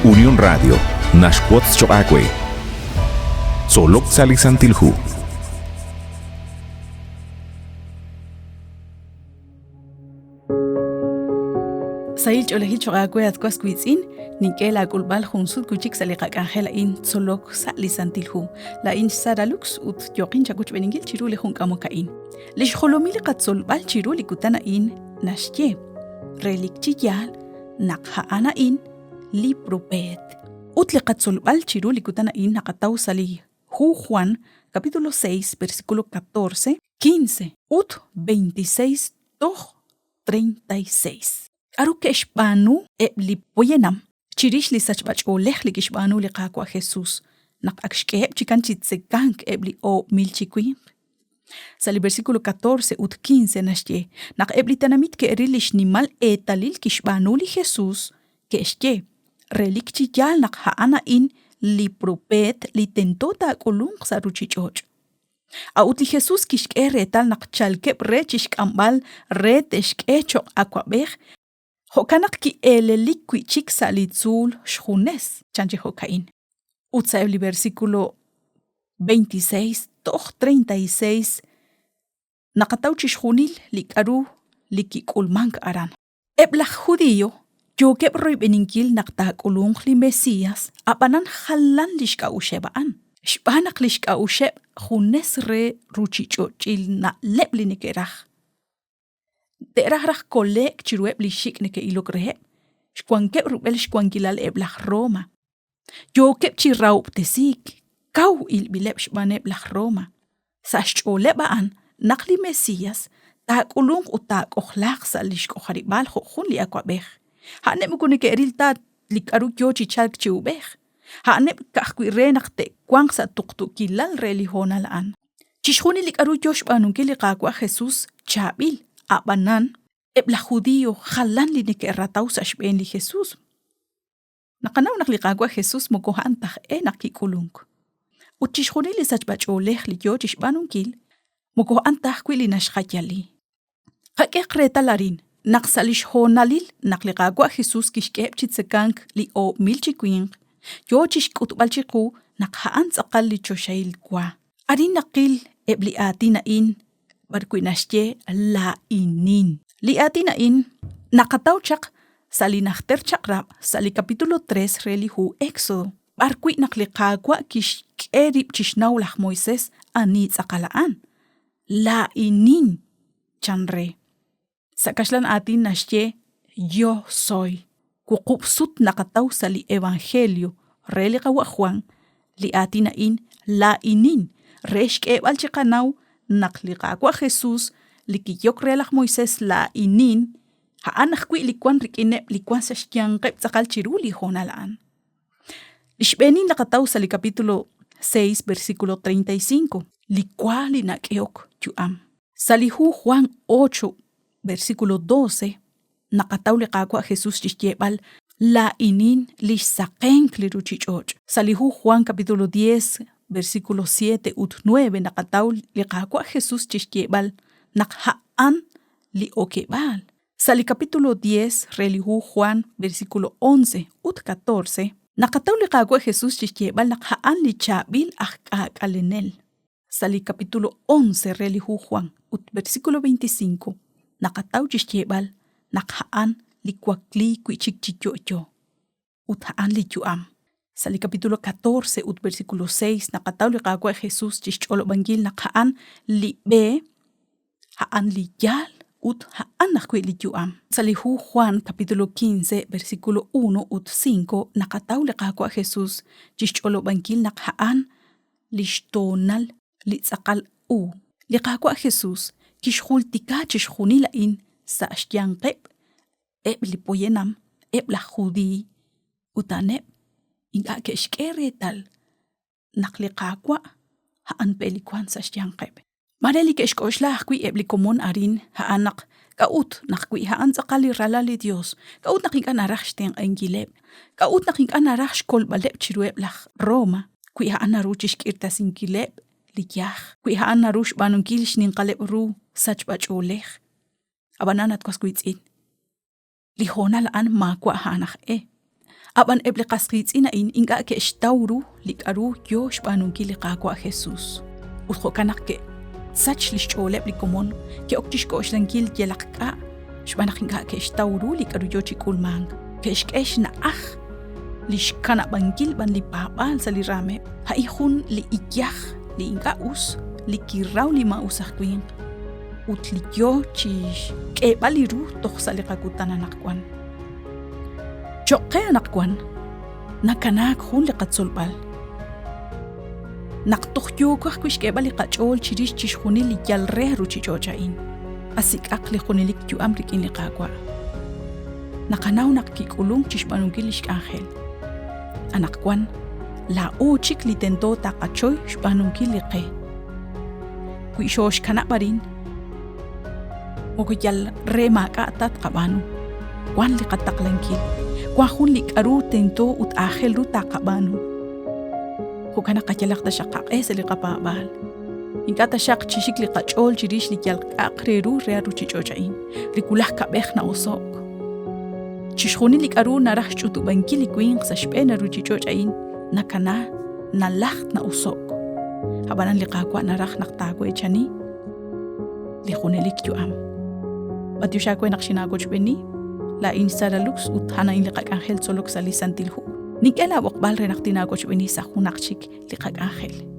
Unión Radio, Nashquatz Choacue. Solok Salisantilhu. Sail Cholehil Choacue at Quasquitzin, Nikela Gulbal Hunsud Kuchik Salika Angela in Solok Salisantilhu, La in Saralux ut Jokin Chakuch Beningil Chiruli Hunkamokain. Lish Holomil Katzol Bal Chiruli Kutana in Nashye, Relik Chiyal, Nakha Ana in Liprupet. Utle Katzol Bal Chiruli Kutana in Nakatau Sali, Hu Juan, capítulo 6, versículo 14, 15, ut 26, 36. Aruke Espanu li poyenam. Chirish li sachbach o lechlik Espanu li qaqwa Jesus. Nak akshkeb chikan chitsekank ebli o milchiquin. Sali versículo 14 ut 15 nashye. Nak ebli tanamit ke erilish nimal etalil kishbanu li Jesus. Ke eshye. Relik chiyal nak haana in li propet li tentota kulung sa ruchichoch. Aut li Jesus kishke retal nak chalkeb re chishkambal re teshke chok aquabech. Hokanak ki liqui chik salitzul shjunes, chanche hokain. Utsa el versículo 26, 36, nakatauchi shjunil likaru likikulmank aran. Eblach judío, yo keb roy beninkil naktak ulung li Mesías, apanan halan lishka ushebaan. Shbanak lishka usheb junes re ruchichochil na lebli nikerach. Terah kolek chirueb li shik ne ke ilok reheb. Shkwankeb rubel shkwankilal eblach Roma. Yo keb chiraup tesik. Kau il bileb shbaneb lach Roma. Sa shcholebaan nakli Mesías tak ulung utak ochlach sa lish koharibal khun li akwabech. Haneb mukune ke eril ta likaru kyo chichalk chiubech. Haneb kakwi renak te kwang sa tuktukilal relihona laan. Chishuni likaru kyo shbanun ke likakwa Jesus chabil. Abanan, ebla judío, jalan li neke ratau sa shben li Jesus. Nakanaw naklikagwa Jesus mo kohantah nakikulung. Utishkhuni li sachbach olech li yo chishbanun kil, mo kohantah kwili nashkhayali. Hakek reta larin, naksalish honalil, naklikagwa Jesus kishkeb chitsekank li o milchikwing, yo chishkutbalchiku, nakhaan sakal li choshail kwa. Arin nakil ebli atina in, barkui nashye la inin. Li atinain nakataw chak sali nakter chakrap sali capítulo 3 relihu Éxodo. Barkui naklikagwa kish erip chishnawlah Moises anit sakalaan. La inin chanre. Sakashlan atin nashye yo soy. Kukupsut nakataw sali evangelio religawa Juan. Li atinain la inin. Reshk ebal chikanaw naklikagwa Jesus likiyok relach Moises la inin haan nakwi likwan rikinep likwan sa shkiangkep sakal chiruli honalaan. Lishbenin nakataw sa capítulo 6 versículo 35 likwa linakeok yuam. Salihu Juan 8 versículo 12 nakataw likagwa Jesus chishjebal la inin lissakenk liruchichoch. Salihu Juan capítulo 10 versículo 7 ut 9 nakataw likakwa Jesus chishkebal nakhaan li okebal. Sali capítulo 10 relihu Juan versículo 11 ut 14 nakataw likakwa Jesus chishkebal nakhaan li chabil akalenel. Sali capítulo 11 relihu Juan ut versículo 25 nakataw chishkebal nakhaan li kwakli kwichik chichocho ut haan li yuam. Sali capítulo 14 ut versículo 6 nakataw likagwa Jesus chicholo bangil nakhaan li be haan li yal ut haan nakwi li yuam. Salihu Juan capítulo 15 versículo 1 ut 5 nakataw likagwa Jesus chicholo bangil nakhaan li shtonal li tsakal u. Likagwa Jesus kishultika chishunilain sa ashtiangkep li poyenam la judi utanep inga keshkeretal naklikakwa haan pelikwan sa shtiangkep. Mareli keshkoshla akwi ebli komon arin haanak kaut nakwi haan sakali ralali Dios. Kaut nakinkan arach shtiang angileb. Kaut nakinkan arach shkol baleb chirueb lach Roma. Kwi haan naruchish kirtas ingileb likyach. Kwi haan narush banunkilish ninkaleb ru sachbach olech. Abananat kwaskuitzin. Lihona laan makwa hanak Aban eble qasqitz'ina in inga ke xtawru likaru yo xb'anunki liqaqwa Jesus. Utjo kanak ke sach lixch'oleb likomon ke oktixko'xlankil yelaqqa xb'anaq inga ke xtawru likaru yo chikulmang ke xk'ex na'aj lixkana bankil ban lipab'al sa lirame haijun li ikyaj li inga us likiraw lima usajkwin utlikyo chix k'eb'aliru toj sa liqakutan anaqkwan choqe anaqkwan nakanak jun liqatzolb'al naqtojyo kuaj kwix k'eb'al liqach'ol chirix chixjunil li yal re ruchich'ocha'in asik'aq lijunilik yu'am rik'in liqakwa naqanaw naqkik'ulung chixb'anunkil lixk'anjel anaqkwan la chik li tento taqachoy xb'anunkil liqe kwixox kana'barin okuyal re mak'atat qab'anu wan liqataqlankil kwajun lik'aru tento ut'ajel ru taqab'anu jukana qayalaq taxaqaq'e se liqapab'al inka taxaq chixik liqach'ol chirix likyalq'aq reru rea ruchich'ocha'in rikulaj kab'ej na osoq chixjunil lik'aru naraj ch'utub'ankil likwin sa xb'ena ruchich'ocha'in nakana nalajt na osoq habanan liqakwa naraj naqtakwe chani lijunelik yu'am Batiushakwe naqxinakochb'eni la insara lux uthana in liqak'anjel tzolok salisantilhu nik'ela boqb'al re naqtinakochb'eni sa junaqchik liqak'anjel